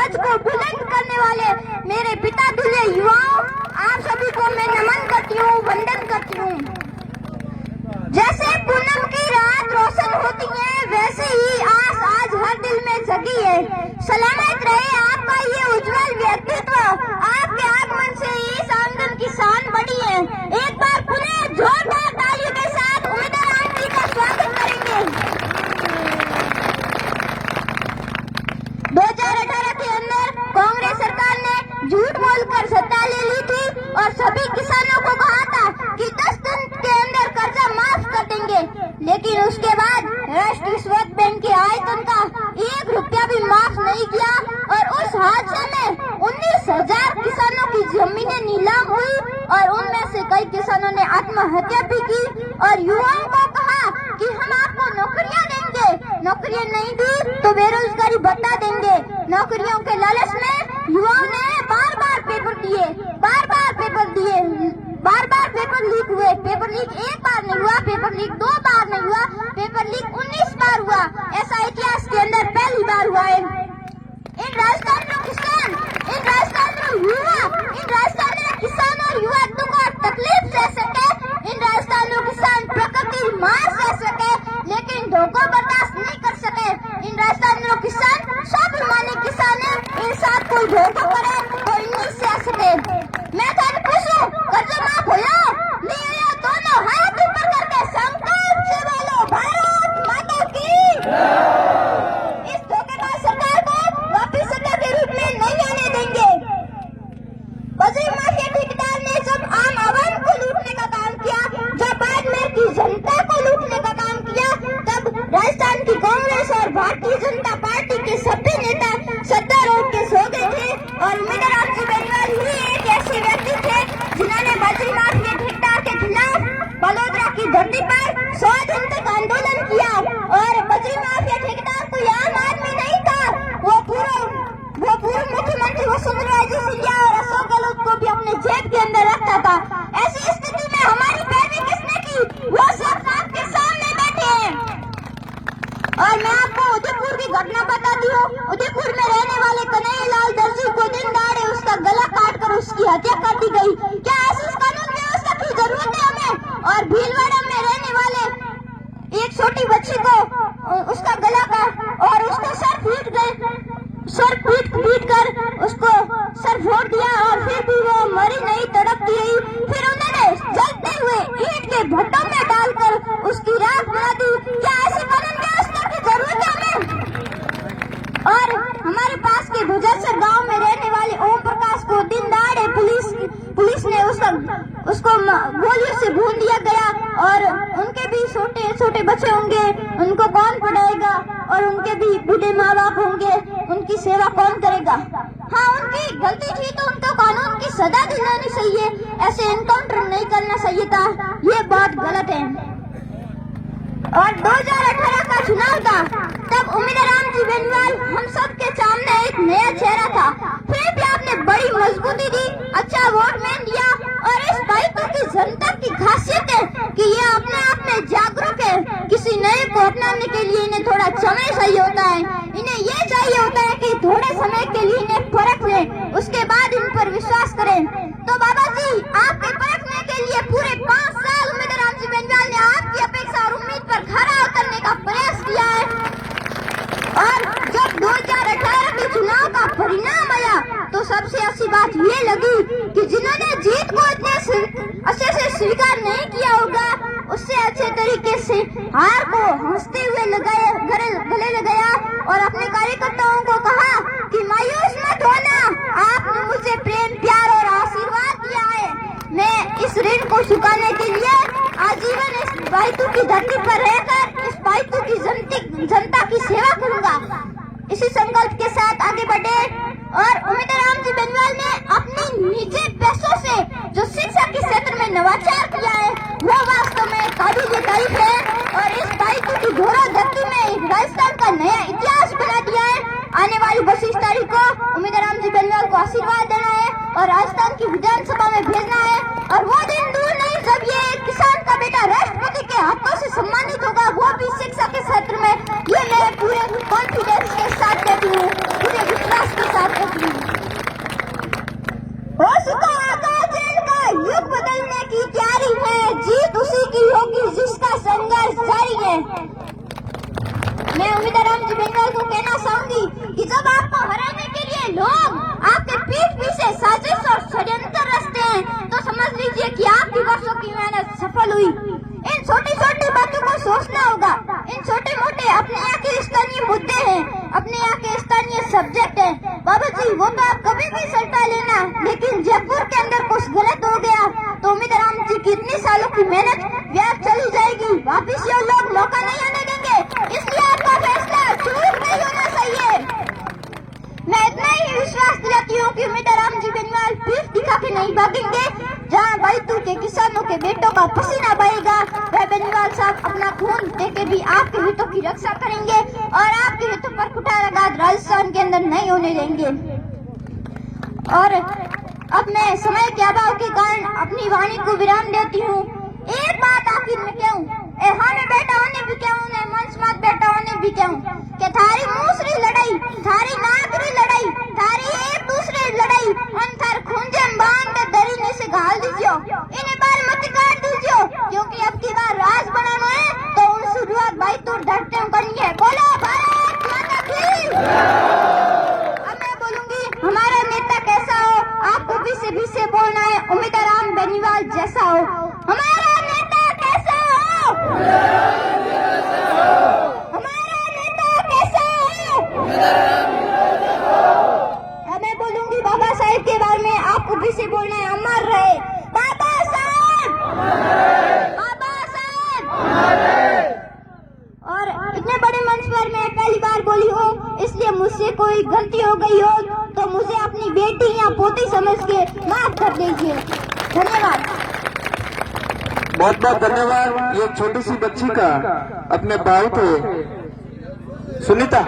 ध्वज को बुलंद करने वाले मेरे पिता तुल्य युवाओं, आप सभी को मैं नमन करती हूँ, वंदन करती हूँ। जैसे पूनम की रात रोशन होती है, वैसे ही आस आज हर दिल में जगी है। सलामत रहे आपका ये उज्जवल व्यक्तित्व, आपके आगमन से इस आंगन की शान बढ़ी है। एक बार पुनः जोरदार तालियों के साथ उम्मीदवार जी का स्वागत करेंगे। 2018 के अंदर कांग्रेस सरकार ने झूठ बोलकर सत्ता ले ली थी और सभी किसानों को कहा था कि 10 दिन के अंदर कर्जा माफ कर देंगे, लेकिन उसके बाद राष्ट्रीय स्रोत बैंक के आयतन का 1 रुपया भी माफ नहीं किया और उस हादसे में 19,000 किसानों की जमीनें नीलाम हुई और उनमें से कई किसानों ने आत्महत्या भी की और युवाओं को कहा कि हम आपको नौकरियां देंगे, नौकरियां नहीं दी तो बेरोजगारी बढ़ा देंगे। नौकरियों के लालच में युवाओं ने बार बार पेपर दिए, बार बार पेपर लीक हुए। पेपर लीक 1 बार नहीं हुआ, पेपर लीक 2 बार नहीं हुआ, पेपर लीक 19 बार हुआ। ऐसा इतिहास के अंदर पहली बार हुआ है। इन राजस्थान किसान, इन राजस्थान युवा, इन राजस्थान किसान और युवा दुख और तकलीफ सह सके, इन राजस्थान किसान प्रकृति मार सह सके, लेकिन धोखा बर्दाश्त नहीं कर सके। इन राजस्थान किसान स्वाभिमानी किसान है, इन साथ कोई धोखा करे तो इन्हीं से सके। मैं तो पूछूं, कर्जा माफ होया नहीं होया, दोनों हाथ ऊपर करके संकल्प से बोलो भारत माता की। इस धोखेबाज सरकार को वापिस सत्ता के रूप में नहीं आने देंगे। बजरी माफिया ठेकेदार ने जब आम आवाम को लूटने का काम किया, जब बाड़मेर की जनता को लूटने का काम किया, तब राजस्थान की कांग्रेस और भारतीय जनता पार्टी के सभी नेता सत्ता रोक के सो गए थे और उम्मीदवार जी बेनीवाल ही एक ऐसे व्यक्ति थे जिन्होंने बजरी माफिया ठेकेदार के खिलाफ बड़ौदा की धरती पर 100 दिन तक आंदोलन किया और बजरी माफिया ठेकेदार कोई आम आदमी नहीं था, वो पूर्व मुख्यमंत्री वसुंधरा जी सिंधिया और अशोक गहलोत को भी अपने जेब के अंदर रखता था। ऐसी स्थिति में हमारी पैरवी किसने की, वो सब आपके सामने बैठे हैं। और मैं आपको उदयपुर की घटना बताती हूँ। उदयपुर में रहने वाले कन्हैयालाल दर्जी को दिन दहाड़े उसका गला काट कर उसकी हत्या कर दी गई। क्या ऐसी कानून व्यवस्था की जरूरत है हमें? और भीलवाड़ा में रहने वाले एक छोटी बच्ची को उसका गला काट और उसका सर पीट कर उसको सर फोड़ दिया और फिर भी वो मरी नहीं, तड़पती रही। फिर उन्होंने जलते हुए ईंट के भट्टों में डालकर उसकी राख बना दी। क्या ऐसी कानून व्यवस्था की जरूरत है हमें? और हमारे पास के गुजरसर गांव में रहने वाले ओम प्रकाश को दिन दहाड़े पुलिस ने उसको गोलियों से भून दिया गया और उनके भी छोटे छोटे बच्चे होंगे, उनको कौन पढ़ाएगा और उनके भी बूढ़े माँ बाप होंगे, उनकी सेवा कौन करेगा? हाँ, उनकी गलती थी तो उनको कानून की सजा दिलानी चाहिए, ऐसे एनकाउंटर नहीं करना चाहिए था, ये बात गलत है। और 2018 का चुनाव था, तब उम्मीदवार जी बेनीवाल हम सब के सामने एक नया चेहरा था, फिर भी आपने बड़ी मजबूती दी, अच्छा वोट में दिया और इस दायित्व की जनता की खासियत है कि ये अपने आप में जागरूक है। किसी नए को अपनाने के लिए इन्हें थोड़ा समय चाहिए होता है, इन्हें ये चाहिए होता है कि थोड़े समय के लिए इन्हें परख लें, उसके बाद इन पर विश्वास करें। तो बाबा जी, आपके परखने के लिए पूरे 5 साल उम्मीदवार जी बेनीवाल ने आपकी अपेक्षा और उम्मीद पर खरा उतरने का प्रयास किया है। और जब 2018 के चुनाव का परिणाम आया तो सबसे अच्छी बात ये लगी कि जिन्होंने जीत को इतने अच्छे से स्वीकार नहीं किया होगा, उससे अच्छे तरीके से हार को हंसते हुए गले लगाया और अपने कार्यकर्ताओं को कहा कि मायूस मत होना, आपने मुझे प्रेम, प्यार और आशीर्वाद दिया है। मैं इस ऋण को चुकाने के लिए आजीवन इस बायतू की धरती पर रहकर इस बायतू की जनता की सेवा करूंगा। इसी संकल्प के साथ आगे बढ़े और उम्मीदवार जी बेनीवाल ने अपनी निजी पैसों से जो शिक्षा के क्षेत्र में नवाचार किया है, वो वास्तव में काबिल तारीफ है और इस बायतू की घोरा धरती में राजस्थान का नया इतिहास बना दिया है। आने वाली 25 तारीख को उम्मीदवार जी बेनीवाल को आशीर्वाद देना है और राजस्थान की विधानसभा में भेजना है और वो दिन दूर नहीं जब ये किसान का बेटा राष्ट्रपति के हाथों से सम्मानित होगा, वो भी शिक्षा के क्षेत्र में। ये मैं पूरे कॉन्फिडेंस के साथ कहती हूँ, पूरे विश्वास के साथ हो चुका आकाश का युग बदलने की तैयारी है, जीत उसी की होगी जिसका संघर्ष जारी है। मैं उम्मीदवार जी बेंगाल को कहना चाहूंगी कि जब आपको हराने के लिए लोग आपके पीठ पीछे साजिश और षड्यंत्र रचते हैं तो समझ लीजिए कि आपकी वर्षों की मेहनत सफल हुई। इन छोटी छोटी बातों को सोचना होगा। इन छोटे मोटे अपने यहाँ के स्थानीय मुद्दे हैं, अपने यहाँ के स्थानीय सब्जेक्ट हैं। बाबा जी वो तो आप कभी भी सल्टा लेना, लेकिन जयपुर के अंदर कुछ गलत हो गया तो उम्मीदवार जी की इतने सालों की मेहनत व्यर्थ चली जाएगी। वापिस ये लोग मौका नहीं आने देंगे, इसलिए आपका फैसला चूक नहीं होना चाहिए। मैं इतना ही विश्वास दिलाती हूँ कि उम्मीदवार जी बेनीवाल पीठ दिखा के नहीं भागेंगे। जहाँ बैतूल के किसानों के बेटों का पसीना बहेगा वह बेनीवाल साहब अपना खून देके भी आपके हितों की रक्षा करेंगे और आपके हितों पर कुठाराघात राजस्थान के अंदर नहीं होने देंगे। और अब मैं समय के अभाव के कारण अपनी वाणी को विराम देती हूँ। एक बात आखिर में कहूँ, हाँ में बैठा होने भी कहूँ, ने मंच मत बैठा होने भी कहूँ कि थारी मूसरी लड़ाई, थारी नागरी लड़ाई, थारी एक दूसरे लड़ाई उन थार खूंजे बांध के दरीने से घाल दीजियो, इन्हें बार मत काट दीजियो, क्योंकि अब की बार राज बनाना है तो उन शुरुआत भाई तो डरते करनी है। बोलो भारत माता की। अब मैं बोलूंगी हमारा नेता कैसा हो, आपको भी से बोलना है उम्मीदवार बेनीवाल जैसा हो। हमारा नेता कैसा हो, हमारा नेता कैसा हो। अब मैं बोलूंगी बाबा साहेब के बारे में, आपको भी से बोलना है अमर रहे बाबा साहेब, बाबा साहेब। और इतने बड़े मंच पर मैं पहली बार बोली हूँ, इसलिए मुझसे कोई गलती हो गई हो तो मुझे अपनी बेटी या पोती समझ के माफ कर दीजिए। धन्यवाद। बहुत बहुत धन्यवाद। ये छोटी सी बच्ची का अपने भाई थे सुनीता।